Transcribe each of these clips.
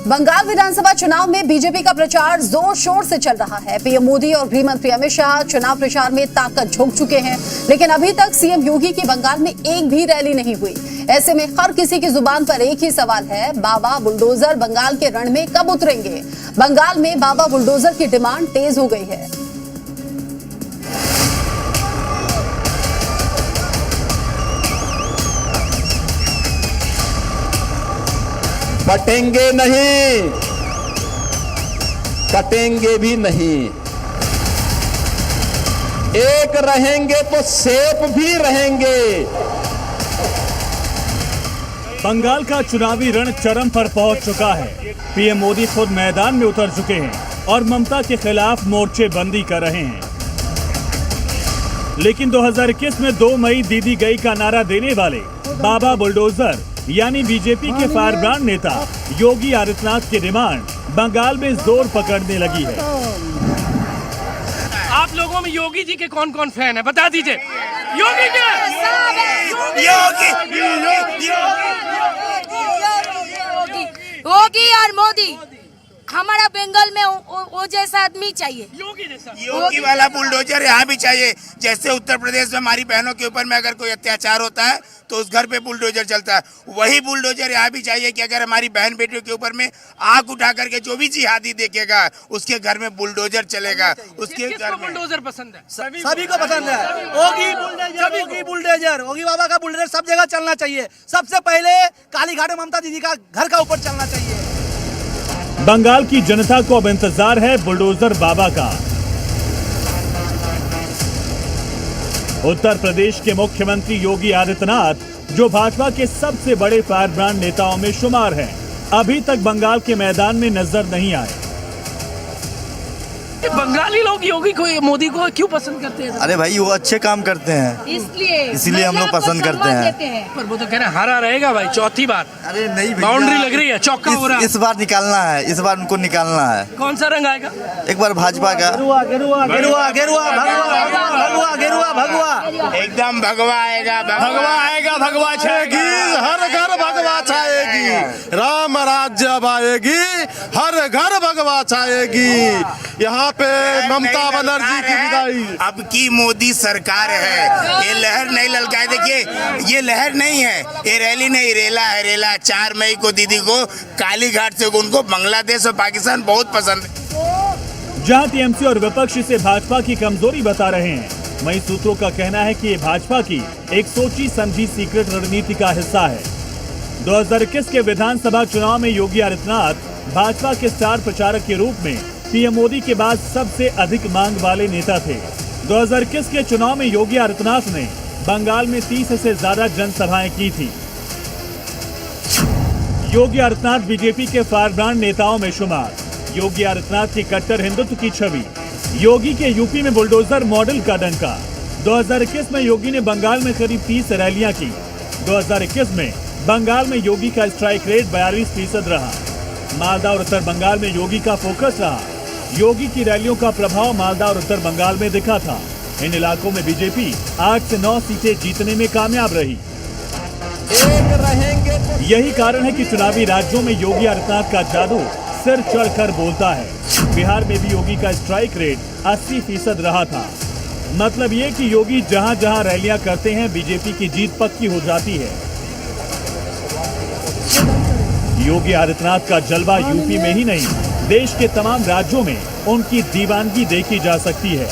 बंगाल विधानसभा चुनाव में बीजेपी का प्रचार जोर शोर से चल रहा है। पीएम मोदी और गृह मंत्री अमित शाह चुनाव प्रचार में ताकत झोंक चुके हैं, लेकिन अभी तक सीएम योगी की बंगाल में एक भी रैली नहीं हुई। ऐसे में हर किसी की जुबान पर एक ही सवाल है, बाबा बुलडोजर बंगाल के रण में कब उतरेंगे? बंगाल में बाबा बुलडोजर की डिमांड तेज हो गई है। कटेंगे नहीं, कटेंगे भी नहीं। एक रहेंगे तो सेफ भी रहेंगे। बंगाल का चुनावी रण चरम पर पहुंच चुका है। पीएम मोदी खुद मैदान में उतर चुके हैं और ममता के खिलाफ मोर्चेबंदी कर रहे हैं। लेकिन 2021 में 2 मई दीदी गई का नारा देने वाले बाबा बुलडोजर यानी बीजेपी के फायरब्रांड नेता योगी आदित्यनाथ की डिमांड बंगाल में जोर पकड़ने लगी है। आप लोगों में योगी जी के कौन कौन फैन है, बता दीजिए। योगी के योगी और मोदी, हमारा बंगाल में वो जैसा आदमी चाहिए। योगी जैसा योगी वाला बुलडोजर यहाँ भी चाहिए। जैसे उत्तर प्रदेश में हमारी बहनों के ऊपर में अगर कोई अत्याचार होता है तो उस घर पे बुलडोजर चलता है, वही बुलडोजर यहाँ भी चाहिए कि अगर हमारी बहन बेटियों के ऊपर में आग उठा करके जो भी जिहादी देखेगा उसके घर में बुलडोजर चलेगा। उसके घर में बुलडोजर पसंद है, सभी को पसंद है। योगी बुलडोजर, योगी बाबा का बुलडोजर सब जगह चलना चाहिए। सबसे पहले कालीघाट में ममता दीदी का घर का ऊपर चलना चाहिए। बंगाल की जनता को अब इंतजार है बुलडोजर बाबा का। उत्तर प्रदेश के मुख्यमंत्री योगी आदित्यनाथ, जो भाजपा के सबसे बड़े फायरब्रांड नेताओं में शुमार हैं, अभी तक बंगाल के मैदान में नजर नहीं आए। बंगाली लोग योगी को, मोदी को क्यों पसंद करते हैं? अरे भाई वो अच्छे काम करते हैं, इसलिए हम लोग पसंद करते हैं। पर वो तो कह रहे हैं हरा रहेगा भाई, चौथी बार। अरे नहीं, बाउंड्री लग रही है, चौका हो रहा है। इस बार निकालना है, इस बार उनको निकालना है। कौन सा रंग आएगा? एक बार भाजपा का गेरुआ गेरुआ गेरुआ गेरुआ भगवा गेरुआ भगवा, एकदम भगवा आएगा, भगवा आएगा, भगवा छाएगी, हर घर भगवा छाएगी। राम राज्य अब आएगी, हर घर भगवा छाएगी। यहाँ पे ममता बनर्जी की विदाई। अब की मोदी सरकार है, ये लहर नहीं ललकाए। देखिए ये लहर नहीं है, ये रैली नहीं, रेला है, रेला। 4 मई को दीदी को कालीघाट से उनको बांग्लादेश और पाकिस्तान बहुत पसंद है। जहां टीएमसी और विपक्ष इसे भाजपा की कमजोरी बता रहे हैं, वहीं सूत्रों का कहना है कि ये भाजपा की एक सोची समझी सीक्रेट रणनीति का हिस्सा है। 2021 के विधानसभा चुनाव में योगी आदित्यनाथ भाजपा के स्टार प्रचारक के रूप में पीएम मोदी के बाद सबसे अधिक मांग वाले नेता थे। 2021 के चुनाव में योगी आदित्यनाथ ने बंगाल में 30 से ज्यादा जनसभाएं की थी। योगी आदित्यनाथ बीजेपी के फायरब्रांड नेताओं में शुमार। योगी आदित्यनाथ की कट्टर हिंदुत्व की छवि, योगी के यूपी में बुलडोजर मॉडल का डंका। 2021 में योगी ने बंगाल में करीब 30 रैलियां की। 2021 में बंगाल में योगी का स्ट्राइक रेट 42% रहा। मालदा और उत्तर बंगाल में योगी का फोकस रहा। योगी की रैलियों का प्रभाव मालदा और उत्तर बंगाल में दिखा था। इन इलाकों में बीजेपी 8 से 9 सीटें जीतने में कामयाब रही। एक रहेंगे तो यही कारण है कि चुनावी राज्यों में योगी आदित्यनाथ का जादू सिर चढ़कर बोलता है। बिहार में भी योगी का स्ट्राइक रेट 80% रहा था। मतलब ये कि योगी जहां जहां रैलियां करते हैं, बीजेपी की जीत पक्की हो जाती है। योगी आदित्यनाथ का जलवा यूपी में ही नहीं, देश के तमाम राज्यों में उनकी दीवानगी देखी जा सकती है।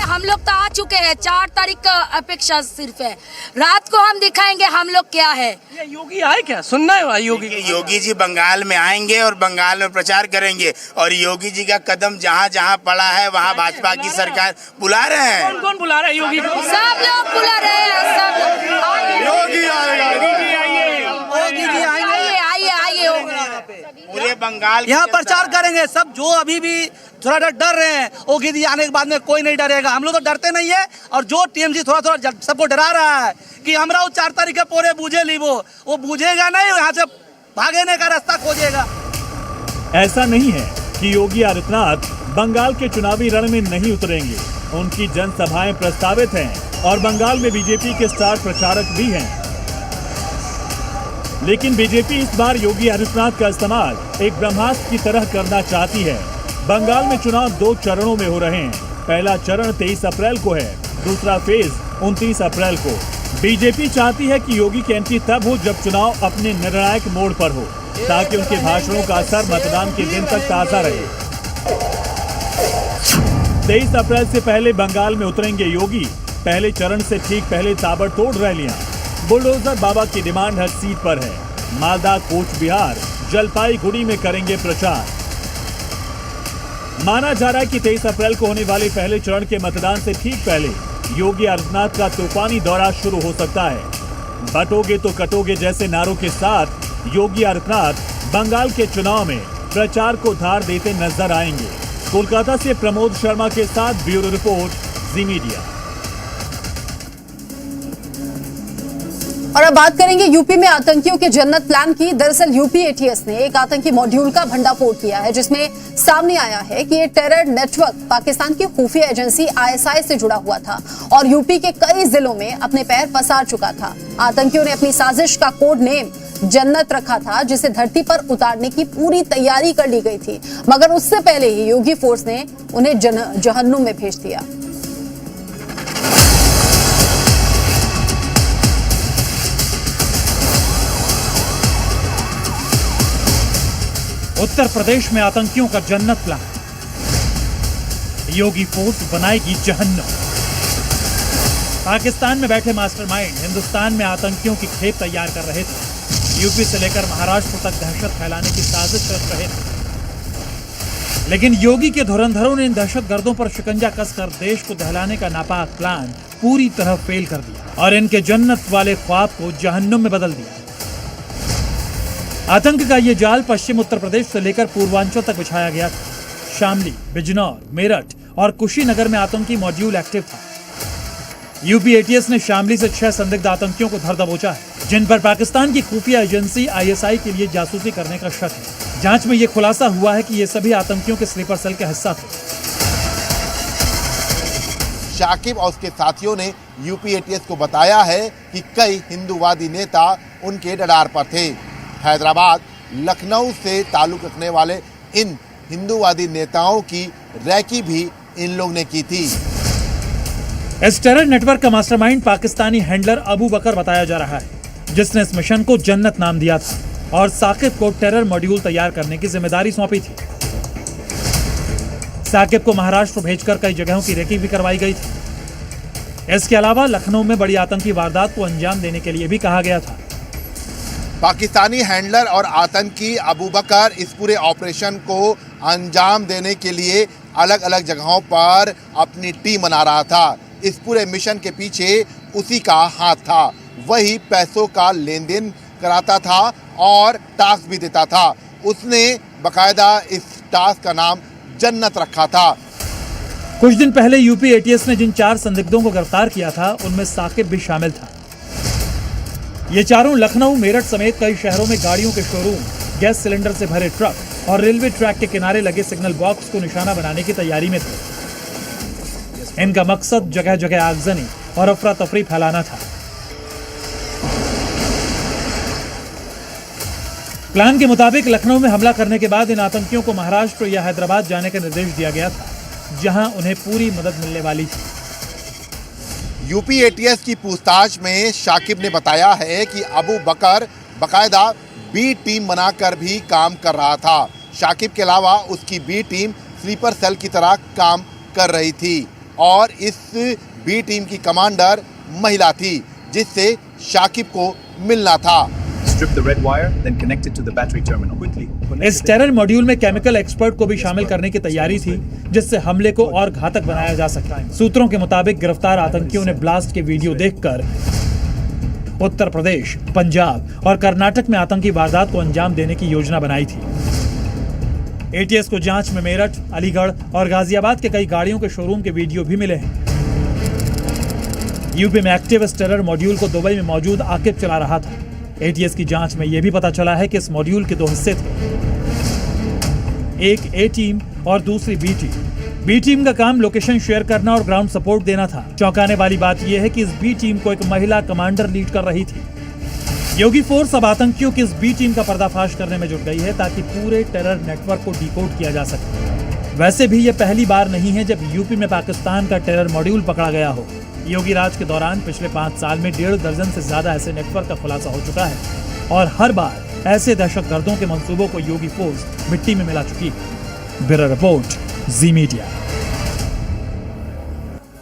हम लोग तो आ चुके हैं, 4 तारीख का अपेक्षा सिर्फ है। रात को हम दिखाएंगे हम लोग क्या है। ये योगी आए क्या? सुनना है योगी? योगी जी बंगाल में आएंगे और बंगाल में प्रचार करेंगे, और योगी जी का कदम जहाँ जहाँ पड़ा है वहाँ भाजपा की सरकार बुला रहे हैं। कौन कौन बुला रहा है योगी को? सब लोग बुला रहे हैं, सब योगी आएगा, योगी पूरे बंगाल यहाँ प्रचार करेंगे सब। जो अभी भी थोड़ा डर रहे हैं, योगी जी आने के बाद में कोई नहीं डरेगा। हम लोग तो डरते नहीं है। और जो टीएमसी थोड़ा सबको डरा रहा है कि हमरा 4 तारीख के पूरे बुझे ली, वो बुझेगा नहीं, यहाँ से भागने का रास्ता खोजेगा। ऐसा नहीं है कि योगी आदित्यनाथ बंगाल के चुनावी रण में नहीं उतरेंगे। उनकी जनसभाएं प्रस्तावित हैं और बंगाल में बीजेपी के स्टार प्रचारक भी हैं। लेकिन बीजेपी इस बार योगी आदित्यनाथ का इस्तेमाल एक ब्रह्मास्त्र की तरह करना चाहती है। बंगाल में चुनाव 2 चरणों में हो रहे हैं। पहला चरण 23 अप्रैल को है, दूसरा फेज 29 अप्रैल को। बीजेपी चाहती है कि योगी की एंट्री तब हो जब चुनाव अपने निर्णायक मोड़ पर हो, ताकि उनके भाषणों का असर मतदान के दिन तक ताजा रहे। 23 अप्रैल से पहले बंगाल में उतरेंगे योगी। पहले चरण से ठीक पहले ताबड़तोड़ रैलियां। बुलडोजर बाबा की डिमांड हर सीट पर है। मालदा, कोच बिहार, जलपाईगुड़ी में करेंगे प्रचार। माना जा रहा है कि 23 अप्रैल को होने वाले पहले चरण के मतदान से ठीक पहले योगी आदित्यनाथ का तूफानी दौरा शुरू हो सकता है। बटोगे तो कटोगे जैसे नारों के साथ योगी आदित्यनाथ बंगाल के चुनाव में प्रचार को धार देते नजर आएंगे। कोलकाता से प्रमोद शर्मा के साथ ब्यूरो रिपोर्ट, जी मीडिया। और अब बात करेंगे यूपी में आतंकियों के जन्नत प्लान की। दरअसल यूपी एटीएस ने एक आतंकी मॉड्यूल का भंडाफोड़ किया है, जिसमें सामने आया है कि ये टेरर नेटवर्क पाकिस्तान की खुफिया एजेंसी आईएसआई से जुड़ा हुआ था और यूपी के कई जिलों में अपने पैर पसार चुका था। आतंकियों ने अपनी साजिश का कोड नेम जन्नत रखा था, जिसे धरती पर उतारने की पूरी तैयारी कर ली गई थी, मगर उससे पहले ही योगी फोर्स ने उन्हें जहन्नुम में भेज दिया। उत्तर प्रदेश में आतंकियों का जन्नत प्लान। योगी फोर्स बनाएगी जहन्नुम। पाकिस्तान में बैठे मास्टरमाइंड हिंदुस्तान में आतंकियों की खेप तैयार कर रहे थे। यूपी से लेकर महाराष्ट्र तक दहशत फैलाने की साजिश रच रहे थे। लेकिन योगी के धुरंधरों ने इन दहशतगर्दों पर शिकंजा कसकर देश को दहलाने का नापाक प्लान पूरी तरह फेल कर दिया और इनके जन्नत वाले ख्वाब को जहन्नुम में बदल दिया। आतंक का ये जाल पश्चिम उत्तर प्रदेश से लेकर पूर्वांचल तक बिछाया गया था। शामली, बिजनौर, मेरठ और कुशीनगर में आतंकी मॉड्यूल एक्टिव था। यूपी एटीएस ने शामली से 6 संदिग्ध आतंकियों को धर दबोचा है, जिन पर पाकिस्तान की खुफिया एजेंसी आईएसआई के लिए जासूसी करने का शक है। जांच में यह खुलासा हुआ है कि ये सभी आतंकियों के स्लीपर सेल का हिस्सा थे। शाकिब और उसके साथियों ने यूपी एटीएस को बताया है कि कई हिंदूवादी नेता उनके रडार पर थे। हैदराबाद, लखनऊ से ताल्लुक रखने वाले इन हिंदूवादी नेताओं की रैकी भी इन लोग ने की थी। इस टेरर नेटवर्क का मास्टरमाइंड पाकिस्तानी हैंडलर अबू बकर बताया जा रहा है, जिसने इस मिशन को जन्नत नाम दिया था और साकिब को टेरर मॉड्यूल तैयार करने की जिम्मेदारी सौंपी थी। साकिब को महाराष्ट्र भेजकर कई जगहों की रेकी भी करवाई गई थी। इसके अलावा लखनऊ में बड़ी आतंकी वारदात को अंजाम देने के लिए भी कहा गया था। पाकिस्तानी हैंडलर और आतंकी अबू बकर इस पूरे ऑपरेशन को अंजाम देने के लिए अलग अलग जगहों पर अपनी टीम बना रहा था। इस पूरे मिशन के पीछे उसी का हाथ था। वही पैसों का लेन देन कराता था और टास्क भी देता था। उसने बकायदा इस टास्क का नाम जन्नत रखा था। कुछ दिन पहले यूपी एटीएस ने जिन 4 संदिग्धों को गिरफ्तार किया था, उनमें साकिब भी शामिल था। ये चारों लखनऊ, मेरठ समेत कई शहरों में गाड़ियों के शोरूम, गैस सिलेंडर से भरे ट्रक और रेलवे ट्रैक के किनारे लगे सिग्नल बॉक्स को निशाना बनाने की तैयारी में थे। इनका मकसद जगह जगह आगजनी और अफरा तफरी फैलाना था। प्लान के मुताबिक लखनऊ में हमला करने के बाद इन आतंकियों को महाराष्ट्र या हैदराबाद जाने का निर्देश दिया गया था, जहां उन्हें पूरी मदद मिलने वाली थी। यूपी एटीएस की पूछताछ में शाकिब ने बताया है कि अबू बकर बकायदा बी टीम बनाकर भी काम कर रहा था। शाकिब के अलावा उसकी बी टीम स्लीपर सेल की तरह काम कर रही थी और इस बी टीम की कमांडर महिला थी, जिससे शाकिब को मिलना था। Strip the red wire, then connect it to the battery terminal. Quickly. इस टेरर मॉड्यूल में केमिकल एक्सपर्ट को भी शामिल करने की तैयारी थी, जिससे हमले को और घातक बनाया जा सके। सूत्रों के मुताबिक गिरफ्तार आतंकियों ने ब्लास्ट के वीडियो देखकर उत्तर प्रदेश, पंजाब और कर्नाटक में आतंकी वारदात को अंजाम देने की योजना बनाई थी। एटीएस को जांच में मेरठ, अलीगढ़ और गाजियाबाद के कई गाड़ियों के शोरूम के वीडियो भी मिले हैं। यूपी में एक्टिव इस टेरर मॉड्यूल को दुबई में मौजूद आकिब चला रहा था। एटीएस की जांच में यह भी पता चला है कि इस मॉड्यूल के 2 हिस्से थे, एक ए टीम और दूसरी बी टीम। बी टीम का काम लोकेशन शेयर करना और ग्राउंड सपोर्ट देना था। चौंकाने वाली बात यह है कि इस बी टीम को एक महिला कमांडर लीड कर रही थी। योगी फोर्स अब आतंकियों की इस बी टीम का पर्दाफाश करने में जुट गई है ताकि पूरे टेरर नेटवर्क को डिकोड किया जा सके। वैसे भी ये पहली बार नहीं है जब यूपी में पाकिस्तान का टेरर मॉड्यूल पकड़ा गया हो। योगी राज के दौरान पिछले 5 साल में 1.5 दर्जन से ज्यादा ऐसे नेटवर्क का खुलासा हो चुका है और हर बार ऐसे दहशतगर्दों के मंसूबों को योगी फोर्स मिट्टी में मिला चुकी है। ब्यूरो रिपोर्ट, जी मीडिया।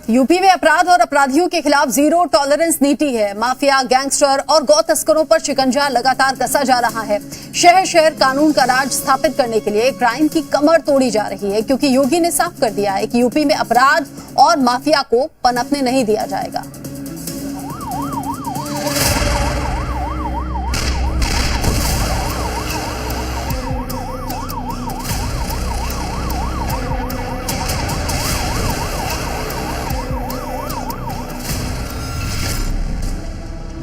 यूपी में अपराध और अपराधियों के खिलाफ जीरो टॉलरेंस नीति है। माफिया, गैंगस्टर और गौ तस्करों पर शिकंजा लगातार कसा जा रहा है। शहर शहर कानून का राज स्थापित करने के लिए क्राइम की कमर तोड़ी जा रही है, क्योंकि योगी ने साफ कर दिया है कि यूपी में अपराध और माफिया को पनपने नहीं दिया जाएगा।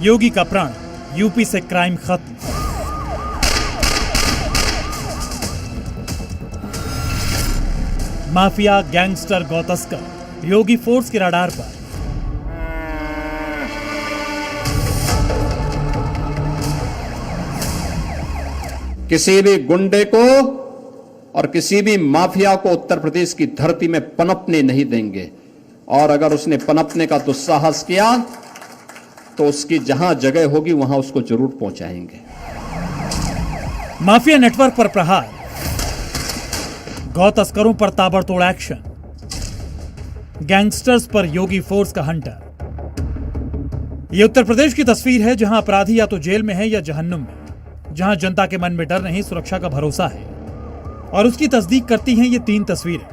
योगी का प्रण, यूपी से क्राइम खत्म। माफिया, गैंगस्टर, गौ तस्कर योगी फोर्स के रडार पर। किसी भी गुंडे को और किसी भी माफिया को उत्तर प्रदेश की धरती में पनपने नहीं देंगे, और अगर उसने पनपने का दुस्साहस किया तो उसकी जहां जगह होगी वहां उसको जरूर पहुंचाएंगे। माफिया नेटवर्क पर प्रहार, गौ तस्करों पर ताबड़तोड़ एक्शन, गैंगस्टर्स पर योगी फोर्स का हंटर। ये उत्तर प्रदेश की तस्वीर है जहां अपराधी या तो जेल में है या जहन्नुम में, जहां जनता के मन में डर नहीं, सुरक्षा का भरोसा है। और उसकी तस्दीक करती हैं ये 3 तस्वीरें।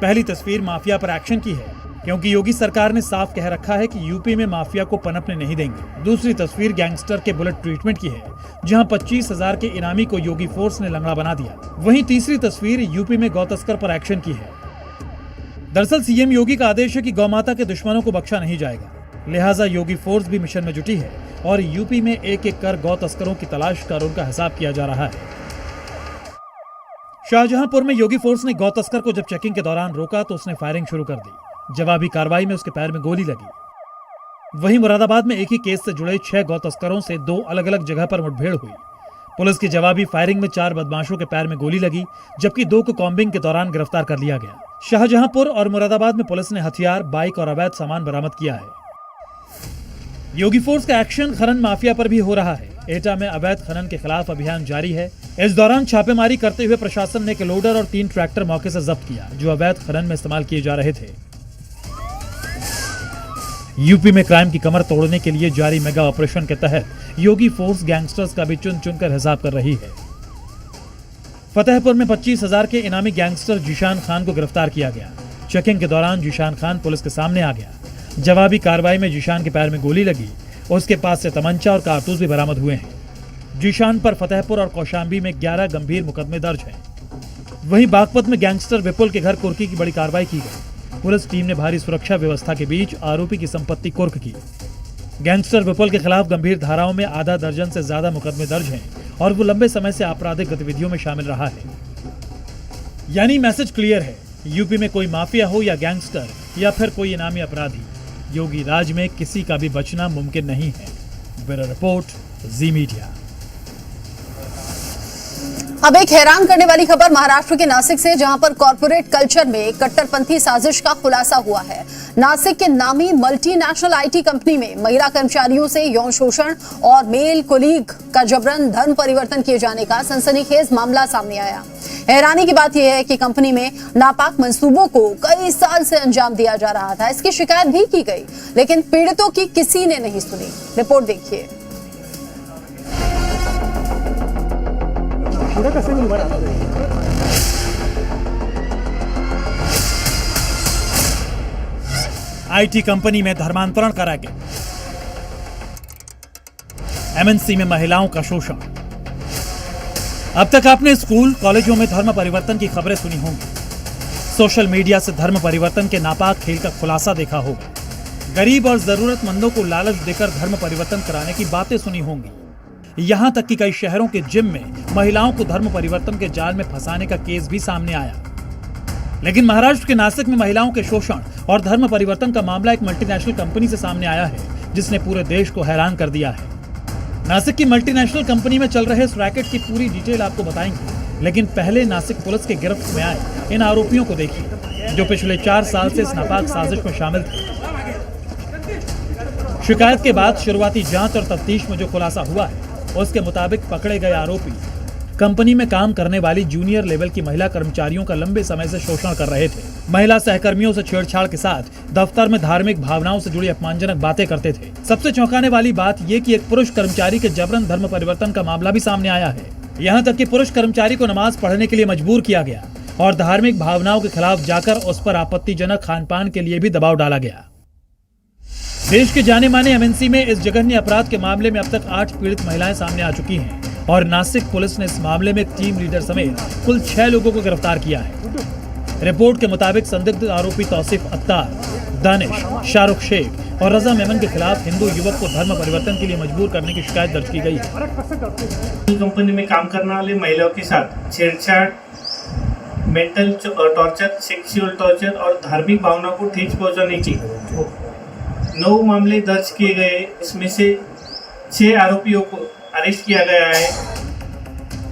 पहली तस्वीर माफिया पर एक्शन की है, क्योंकि योगी सरकार ने साफ कह रखा है कि यूपी में माफिया को पनपने नहीं देंगे। दूसरी तस्वीर गैंगस्टर के बुलेट ट्रीटमेंट की है, जहां 25,000 के इनामी को योगी फोर्स ने लंगड़ा बना दिया। वहीं तीसरी तस्वीर यूपी में गौ तस्कर पर एक्शन की है। दरअसल सीएम योगी का आदेश है कि गौ माता के दुश्मनों को बख्शा नहीं जाएगा, लिहाजा योगी फोर्स भी मिशन में जुटी है और यूपी में एक एक कर गौ तस्करों की तलाश कर उनका हिसाब किया जा रहा है। शाहजहांपुर में योगी फोर्स ने गौ तस्कर को जब चेकिंग के दौरान रोका तो उसने फायरिंग शुरू कर दी। जवाबी कार्रवाई में उसके पैर में गोली लगी। वहीं मुरादाबाद में एक ही केस से जुड़े 6 गौ तस्करों से 2 अलग अलग जगह पर मुठभेड़ हुई। पुलिस की जवाबी फायरिंग में 4 बदमाशों के पैर में गोली लगी, जबकि 2 को कॉम्बिंग के दौरान गिरफ्तार कर लिया गया। शाहजहांपुर और मुरादाबाद में पुलिस ने हथियार, बाइक और अवैध सामान बरामद किया है। योगी फोर्स का एक्शन खनन माफिया पर भी हो रहा है। एटा में अवैध खनन के खिलाफ अभियान जारी है। इस दौरान छापेमारी करते हुए प्रशासन ने एक लोडर और 3 ट्रैक्टर मौके से जब्त किया, जो अवैध खनन में इस्तेमाल किए जा रहे थे। यूपी में क्राइम की कमर तोड़ने के लिए जारी मेगा ऑपरेशन के तहत योगी फोर्स गैंगस्टर्स का भी चुन चुनकर हिसाब कर रही है। फतेहपुर में 25,000 के इनामी गैंगस्टर जीशान खान को गिरफ्तार किया गया। चेकिंग के दौरान जीशान खान पुलिस के सामने आ गया। जवाबी कार्रवाई में जीशान के पैर में गोली लगी। उसके पास से तमंचा और कारतूस भी बरामद हुए हैं। जीशान पर फतेहपुर और कौशाम्बी में 11 गंभीर मुकदमे दर्ज हैं। वहीं बागपत में गैंगस्टर विपुल के घर कुर्की की बड़ी कार्रवाई की गई। पुलिस टीम ने भारी सुरक्षा व्यवस्था के बीच आरोपी की संपत्ति कुर्क की। गैंगस्टर विपुल के खिलाफ गंभीर धाराओं में आधा दर्जन से ज्यादा मुकदमे दर्ज हैं और वो लंबे समय से आपराधिक गतिविधियों में शामिल रहा है। यानी मैसेज क्लियर है, यूपी में कोई माफिया हो या गैंगस्टर या फिर कोई इनामी अपराधी, योगी राज में किसी का भी बचना मुमकिन नहीं है। ब्यूरो रिपोर्ट, जी मीडिया। अब एक हैरान करने वाली खबर महाराष्ट्र के नासिक से, जहां पर कॉर्पोरेट कल्चर में कट्टरपंथी साजिश का खुलासा हुआ है। नासिक के नामी मल्टीनेशनल आईटी कंपनी में महिला कर्मचारियों से यौन शोषण और मेल कोलीग का जबरन धर्म परिवर्तन किए जाने का सनसनीखेज मामला सामने आया। हैरानी की बात यह है कि कंपनी में नापाक मंसूबों को कई साल से अंजाम दिया जा रहा था। इसकी शिकायत भी की गई, लेकिन पीड़ितों की किसी ने नहीं सुनी। रिपोर्ट देखिए। आईटी कंपनी में धर्मांतरण का रैकेट, एमएनसी में महिलाओं का शोषण। अब तक आपने स्कूल कॉलेजों में धर्म परिवर्तन की खबरें सुनी होंगी। सोशल मीडिया से धर्म परिवर्तन के नापाक खेल का खुलासा देखा होगा। गरीब और जरूरतमंदों को लालच देकर धर्म परिवर्तन कराने की बातें सुनी होंगी। यहां तक कि कई शहरों के जिम में महिलाओं को धर्म परिवर्तन के जाल में फंसाने का केस भी सामने आया। लेकिन महाराष्ट्र के नासिक में महिलाओं के शोषण और धर्म परिवर्तन का मामला एक मल्टीनेशनल कंपनी से सामने आया है, जिसने पूरे देश को हैरान कर दिया है। नासिक की मल्टीनेशनल कंपनी में चल रहे इस रैकेट की पूरी डिटेल आपको बताएंगे, लेकिन पहले नासिक पुलिस के गिरफ्त में आए इन आरोपियों को देखिए जो पिछले 4 साल से इस नापाक साजिश में शामिल थे। शिकायत के बाद शुरुआती जांच और तफ्तीश में जो खुलासा हुआ है उसके मुताबिक पकड़े गए आरोपी कंपनी में काम करने वाली जूनियर लेवल की महिला कर्मचारियों का लंबे समय से शोषण कर रहे थे। महिला सहकर्मियों से छेड़छाड़ के साथ दफ्तर में धार्मिक भावनाओं से जुड़ी अपमानजनक बातें करते थे। सबसे चौंकाने वाली बात ये कि एक पुरुष कर्मचारी के जबरन धर्म परिवर्तन का मामला भी सामने आया है। यहाँ तक कि पुरुष कर्मचारी को नमाज पढ़ने के लिए मजबूर किया गया और धार्मिक भावनाओं के खिलाफ जाकर उस पर आपत्तिजनक खान-पान के लिए भी दबाव डाला गया। देश के जाने माने एमएनसी में इस जघन्य अपराध के मामले में अब तक 8 पीड़ित महिलाएं सामने आ चुकी हैं और नासिक पुलिस ने इस मामले में एक टीम लीडर समेत कुल 6 लोगों को गिरफ्तार किया है। रिपोर्ट के मुताबिक संदिग्ध आरोपी तौसीफ अत्तार, दानिश, शाहरुख शेख और रजा मेमन के खिलाफ हिंदू युवक को धर्म परिवर्तन के लिए मजबूर करने की शिकायत दर्ज की गई है। कंपनी में काम करने वाले महिलाओं के साथ छेड़छाड़, मेंटल टॉर्चर, सेक्सुअल टॉर्चर और धार्मिक भावनाओं को ठेस पहुंचाने की 9 मामले दर्ज किए गए। इसमें से 6 आरोपियों को अरेस्ट किया गया है।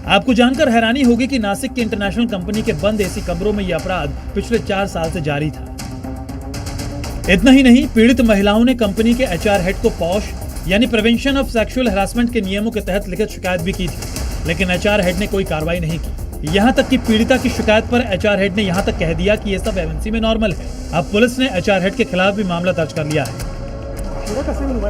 आपको जानकर हैरानी होगी कि नासिक की इंटरनेशनल कंपनी के बंद एसी कमरों में यह अपराध पिछले 4 साल से जारी था। इतना ही नहीं, पीड़ित महिलाओं ने कंपनी के एचआर हेड को पॉश यानी प्रिवेंशन ऑफ सेक्सुअल हैरासमेंट के नियमों के तहत लिखित शिकायत भी की थी, लेकिन एचआर हेड ने कोई कार्रवाई नहीं की। यहाँ तक कि पीड़िता की शिकायत पर एचआर हेड ने यहाँ तक कह दिया कि ये सब एमएनसी में नॉर्मल है। अब पुलिस ने एचआर हेड के खिलाफ भी मामला दर्ज कर लिया है।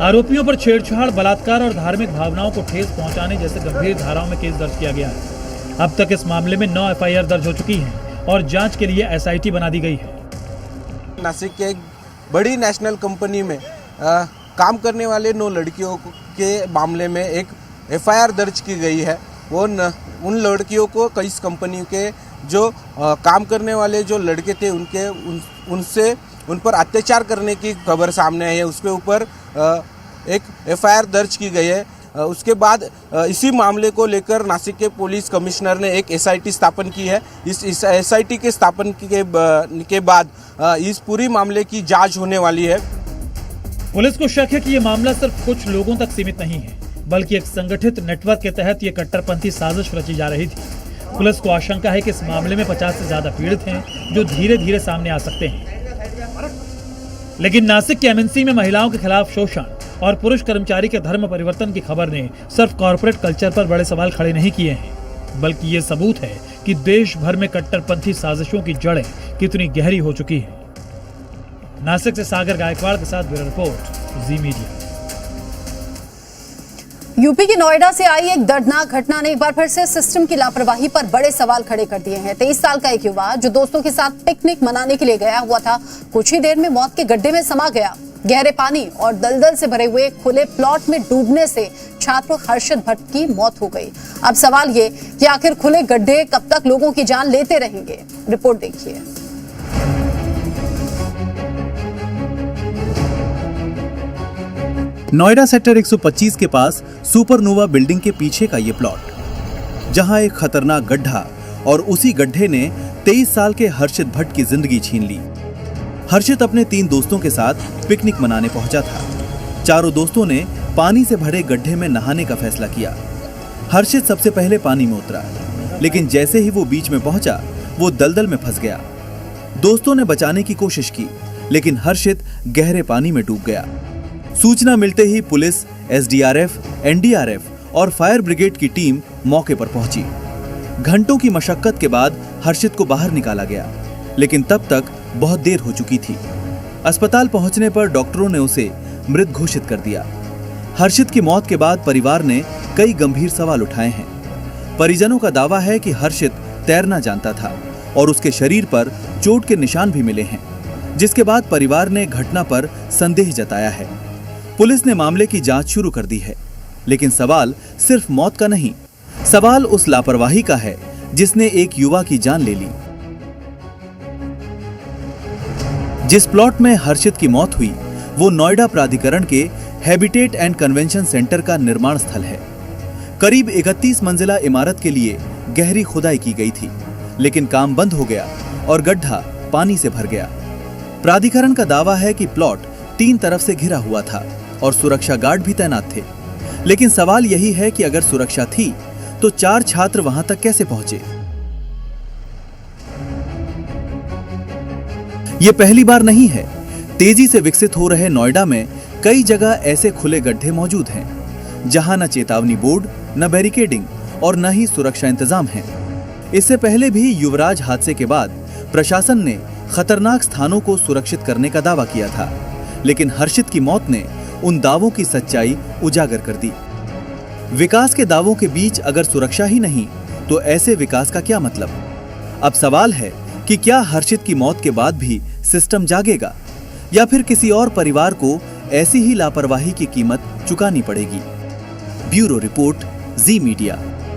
आरोपियों पर छेड़छाड़, बलात्कार और धार्मिक भावनाओं को ठेस पहुंचाने जैसे गंभीर धाराओं में केस दर्ज किया गया है। अब तक इस मामले में 9 एफआईआर दर्ज हो चुकी हैं और जांच के लिए एसआईटी बना दी गई है। नासिक के एक बड़ी नेशनल कंपनी में काम करने वाले 9 लड़कियों के मामले में एक एफआईआर दर्ज की गई है। उन लड़कियों को इस कंपनी के जो काम करने वाले जो लड़के थे उन पर अत्याचार करने की खबर सामने आई है। उसके ऊपर एक एफआईआर दर्ज की गई है। उसके बाद इसी मामले को लेकर नासिक के पुलिस कमिश्नर ने एक एसआईटी स्थापन की है। इस एसआईटी के स्थापन के बाद इस पूरी मामले की जांच होने वाली है। पुलिस को शक है कि ये मामला सिर्फ कुछ लोगों तक सीमित नहीं है, बल्कि एक संगठित नेटवर्क के तहत ये कट्टरपंथी साजिश रची जा रही थी। पुलिस को आशंका है कि इस मामले में 50 से ज्यादा पीड़ित हैं जो धीरे धीरे सामने आ सकते हैं। लेकिन नासिक के एमएनसी में महिलाओं के खिलाफ शोषण और पुरुष कर्मचारी के धर्म परिवर्तन की खबर ने सिर्फ कॉर्पोरेट कल्चर पर बड़े सवाल खड़े नहीं किए हैं, बल्कि ये सबूत है कि देश भर में कट्टरपंथी साजिशों की जड़ें कितनी गहरी हो चुकी हैं। नासिक से सागर गायकवाड़ के साथ ब्यूरो रिपोर्ट, जी मीडिया। यूपी के नोएडा से आई एक दर्दनाक घटना ने एक बार फिर से सिस्टम की लापरवाही पर बड़े सवाल खड़े कर दिए हैं। 23 साल का एक युवा जो दोस्तों के साथ पिकनिक मनाने के लिए गया हुआ था, कुछ ही देर में मौत के गड्ढे में समा गया। गहरे पानी और दलदल से भरे हुए खुले प्लॉट में डूबने से छात्र हर्षद भट्ट की मौत हो गई। अब सवाल ये कि आखिर खुले गड्ढे कब तक लोगों की जान लेते रहेंगे? रिपोर्ट देखिए। नोएडा सेक्टर 125 के पास सुपरनोवा बिल्डिंग के पीछे का ये प्लॉट, जहां एक खतरनाक गड्ढा और उसी गड्ढे ने 23 साल के हर्षद भट्ट की जिंदगी छीन ली। हर्षद अपने 3 दोस्तों के साथ पिकनिक मनाने पहुंचा था। चारों दोस्तों ने पानी से भरे गड्ढे में नहाने का फैसला किया। हर्षद सबसे पहले पानी में उतरा, लेकिन जैसे ही वो बीच में पहुंचा, वो दलदल में फंस गया। दोस्तों ने बचाने की कोशिश की, लेकिन हर्षद गहरे पानी में डूब गया। सूचना मिलते ही पुलिस, एसडीआरएफ, एनडीआरएफ और फायर ब्रिगेड की टीम मौके पर पहुंची। घंटों की मशक्कत के बाद हर्षद को बाहर निकाला गया, लेकिन तब तक बहुत देर हो चुकी थी। अस्पताल पहुंचने पर डॉक्टरों ने उसे मृत घोषित कर दिया। हर्षद की मौत के बाद परिवार ने कई गंभीर सवाल उठाए हैं। परिजनों का दावा है कि हर्षद तैरना जानता था और उसके शरीर पर चोट के निशान भी मिले हैं, जिसके बाद परिवार ने घटना पर संदेह जताया है। पुलिस ने मामले की जांच शुरू कर दी है, लेकिन सवाल सिर्फ मौत का नहीं, सवाल उस लापरवाही का है जिसने एक युवा की जान ले ली। जिस प्लॉट में हर्षद की मौत हुई, वो नोएडा प्राधिकरण के हैबिटेट एंड कन्वेंशन सेंटर का निर्माण स्थल है। करीब 31 मंजिला इमारत के लिए गहरी खुदाई की गई थी, लेकिन काम बंद हो गया और गड्ढा पानी से भर गया। प्राधिकरण का दावा है कि प्लॉट 3 तरफ से घिरा हुआ था और सुरक्षा गार्ड भी तैनात थे, लेकिन सवाल यही है कि अगर सुरक्षा थी तो 4 छात्र वहां तक कैसे पहुंचे? ये पहली बार नहीं है। तेजी से विकसित हो रहे नोएडा में कई जगह ऐसे खुले गड्ढे मौजूद हैं जहां न चेतावनी बोर्ड, न बैरिकेडिंग और न ही सुरक्षा इंतजाम है। इससे पहले भी युवराज हादसे के बाद प्रशासन ने खतरनाक स्थानों को सुरक्षित करने का दावा किया था, लेकिन हर्षित की मौत ने उन दावों की सच्चाई उजागर कर दी। विकास के दावों के बीच अगर सुरक्षा ही नहीं तो ऐसे विकास का क्या मतलब? अब सवाल है कि क्या हर्षित की मौत के बाद भी सिस्टम जागेगा या फिर किसी और परिवार को ऐसी ही लापरवाही की कीमत चुकानी पड़ेगी? ब्यूरो रिपोर्ट, जी मीडिया।